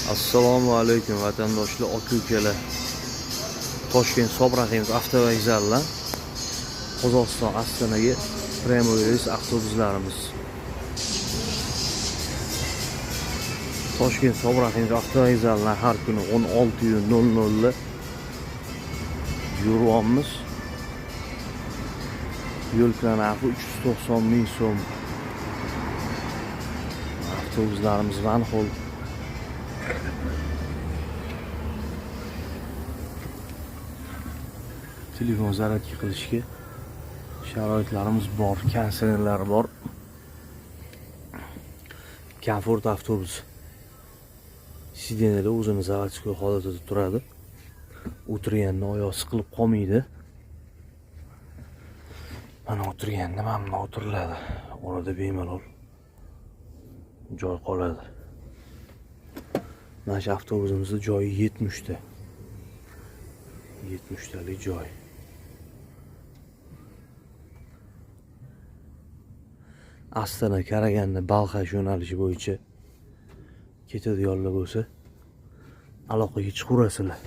Assalomu alaykum vatandoshlar, aka-ukalar. Toshkent Sobrag'imiz avtovokzalidan Qozog'iston Ostonaga prямой reys avtobuslarimiz. Toshkent Sobrag'imiz avtovokzalidan har kuni 16:00 da yuryapmiz. Yo'lkira narxi 390 ming so'm. Avtobuslarimiz vanxol. Telefon zaryadka qilishga sharoitlarimiz bor, konsertlar bor. Komfort avtobus. Sidenada o'zini zaryadka holatida turadi. O'tirganda oyoq siqilib qolmaydi. Mana o'tirganda mamnun o'tiriladi. Orada bemalol joy qoladi. Mana shu avtobusimizda joyi 70 ta. 70 talik joy. Astana, Qaraganda, Balxash yo'nalishi bo'yicha ketadiganlar bo'lsa, aloqaga chiqaverasizlar.